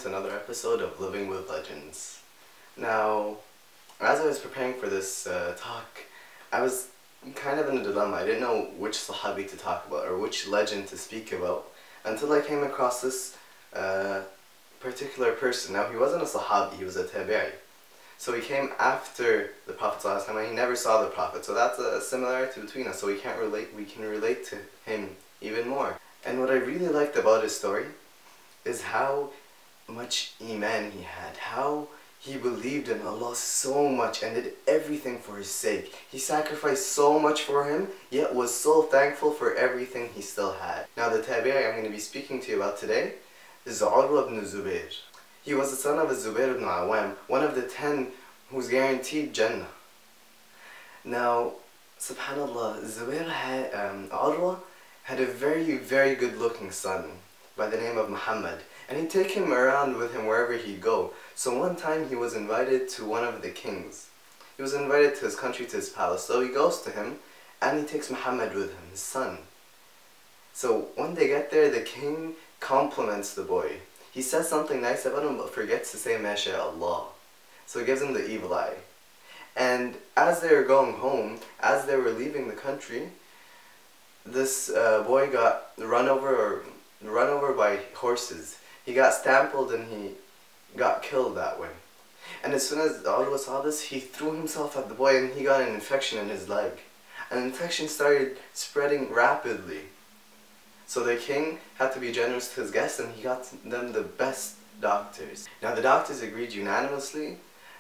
to another episode of Living with Legends. Now, as I was preparing for this talk, I was kind of in a dilemma. I didn't know which Sahabi to talk about or which legend to speak about until I came across this particular person. Now, he wasn't a Sahabi, he was a Tabi'i. So he came after the Prophet ﷺ and he never saw the Prophet. So that's a similarity between us. So we can relate to him even more. And what I really liked about his story is how much Iman he had, how he believed in Allah so much and did everything for his sake. He sacrificed so much for him, yet was so thankful for everything he still had. Now the Tabi'i I'm going to be speaking to you about today is Urwah ibn Zubair. He was the son of Ul-Zubair ibn Awam, one of the 10 who's guaranteed Jannah. Now, subhanallah, Urwah had a very, very good looking son by the name of Muhammad. And he'd take him around with him wherever he'd go. So one time he was invited to one of the kings. He was invited to his country, to his palace. So he goes to him and he takes Muhammad with him, his son. So when they get there, the king compliments the boy. He says something nice about him but forgets to say MashaAllah. So he gives him the evil eye. And as they were going home, as they were leaving the country, this boy got run over by horses. He got stampled and he got killed that way. And as soon as Urwah saw this, he threw himself at the boy and he got an infection in his leg. And the infection started spreading rapidly. So the king had to be generous to his guests and he got them the best doctors. Now the doctors agreed unanimously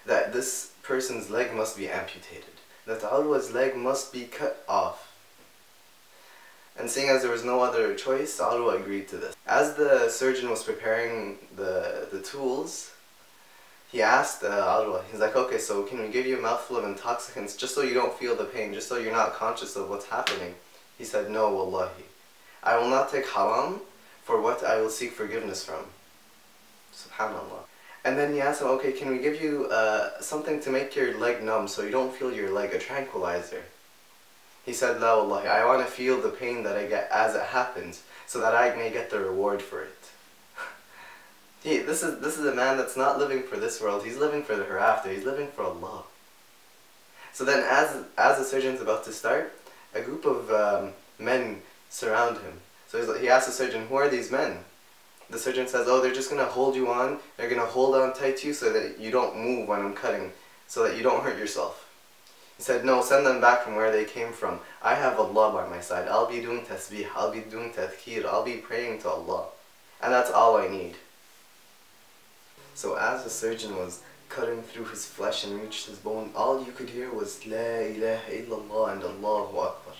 that this person's leg must be amputated, that Urwah's leg must be cut off. And seeing as there was no other choice, Urwah agreed to this. As the surgeon was preparing the tools, he asked Urwah, he's like, okay, so can we give you a mouthful of intoxicants just so you don't feel the pain, just so you're not conscious of what's happening? He said, no, wallahi. I will not take haram for what I will seek forgiveness from. Subhanallah. And then he asked him, okay, can we give you something to make your leg numb so you don't feel your leg, a tranquilizer? He said, la wallahi, I want to feel the pain that I get as it happens so that I may get the reward for it. This is a man that's not living for this world, he's living for the hereafter, he's living for Allah. So then as the surgeon's about to start, a group of men surround him. So he asks the surgeon, who are these men? The surgeon says, oh, they're just going to hold you on, they're going to hold on tight to you so that you don't move when I'm cutting, so that you don't hurt yourself. He said, no, send them back from where they came from. I have Allah by my side. I'll be doing tasbih, I'll be doing tadhkir, I'll be praying to Allah. And that's all I need. So as the surgeon was cutting through his flesh and reached his bone, all you could hear was La ilaha illallah and Allahu Akbar.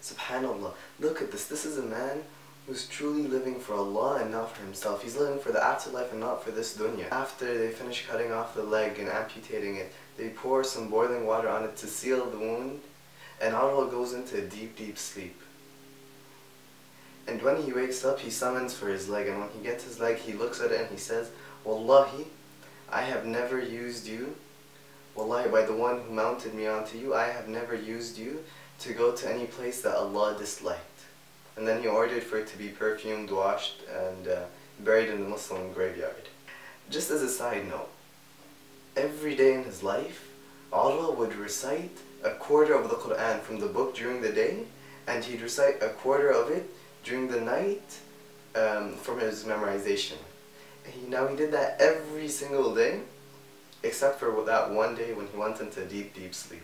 Subhanallah. Look at this. This is a man who's truly living for Allah and not for himself. He's living for the afterlife and not for this dunya. After they finish cutting off the leg and amputating it, they pour some boiling water on it to seal the wound, and Urwah goes into a deep, deep sleep. And when he wakes up, he summons for his leg, and when he gets his leg, he looks at it and he says, Wallahi, I have never used you. Wallahi, by the one who mounted me onto you, I have never used you to go to any place that Allah disliked. And then he ordered for it to be perfumed, washed, and buried in the Muslim graveyard. Just as a side note, every day in his life, Urwah would recite a quarter of the Quran from the book during the day, and he'd recite a quarter of it during the night from his memorization. Now he did that every single day, except for that one day when he went into deep, deep sleep.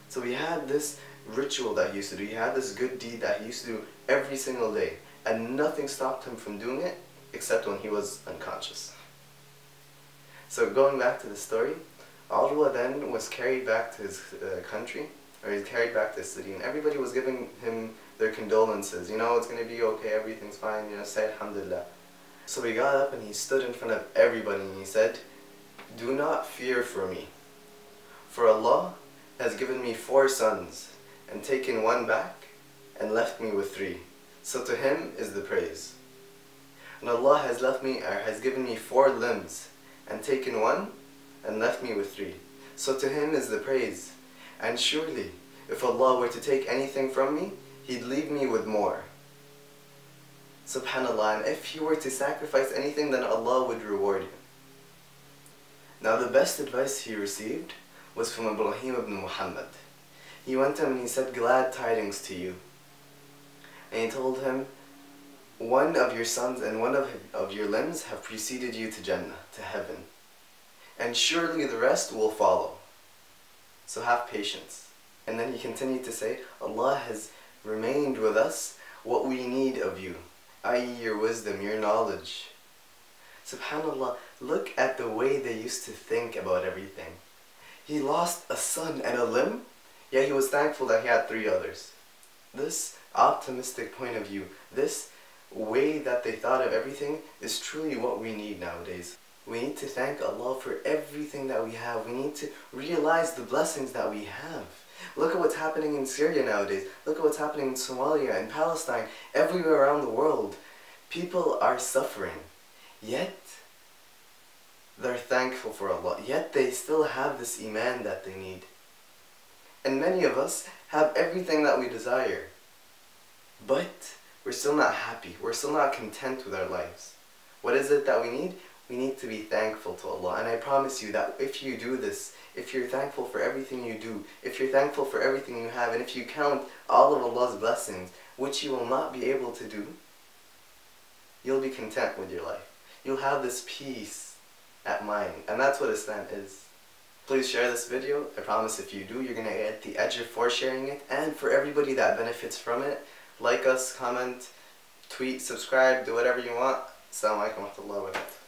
So he had this ritual that he used to do, he had this good deed that he used to do every single day, and nothing stopped him from doing it except when he was unconscious. So going back to the story, Urwah then was carried back to his country, or he's carried back to his city, and everybody was giving him their condolences. You know, it's going to be okay, everything's fine, you know, say alhamdulillah. So he got up and he stood in front of everybody and he said, do not fear for me, for Allah has given me 4 sons and taken 1 back and left me with 3. So to him is the praise. And Allah has given me 4 limbs and taken 1 and left me with 3. So to him is the praise. And surely, if Allah were to take anything from me, He'd leave me with more. Subhanallah, and if you were to sacrifice anything, then Allah would reward you. Now the best advice he received was from Ibrahim ibn Muhammad. He went to him and he said, "Glad tidings to you." And he told him, "One of your sons and one of your limbs have preceded you to Jannah, to heaven. And surely the rest will follow. So have patience." And then he continued to say, "Allah has remained with us what we need of you, i.e. your wisdom, your knowledge." Subhanallah, look at the way they used to think about everything. He lost a son and a limb, yet he was thankful that he had 3 others. This optimistic point of view, this way that they thought of everything is truly what we need nowadays. We need to thank Allah for everything that we have. We need to realize the blessings that we have. Look at what's happening in Syria nowadays. Look at what's happening in Somalia, in Palestine, everywhere around the world. People are suffering, yet they're thankful for Allah. Yet they still have this iman that they need. And many of us have everything that we desire, but we're still not happy. We're still not content with our lives. What is it that we need? We need to be thankful to Allah. And I promise you that if you do this, if you're thankful for everything you do, if you're thankful for everything you have, and if you count all of Allah's blessings, which you will not be able to do, you'll be content with your life. You'll have this peace at mind. And that's what Islam is. Please share this video. I promise if you do, you're going to get the ajr for sharing it. And for everybody that benefits from it, like us, comment, tweet, subscribe, do whatever you want. Assalamu alaikum wa rahmatullahi wa barakatuh.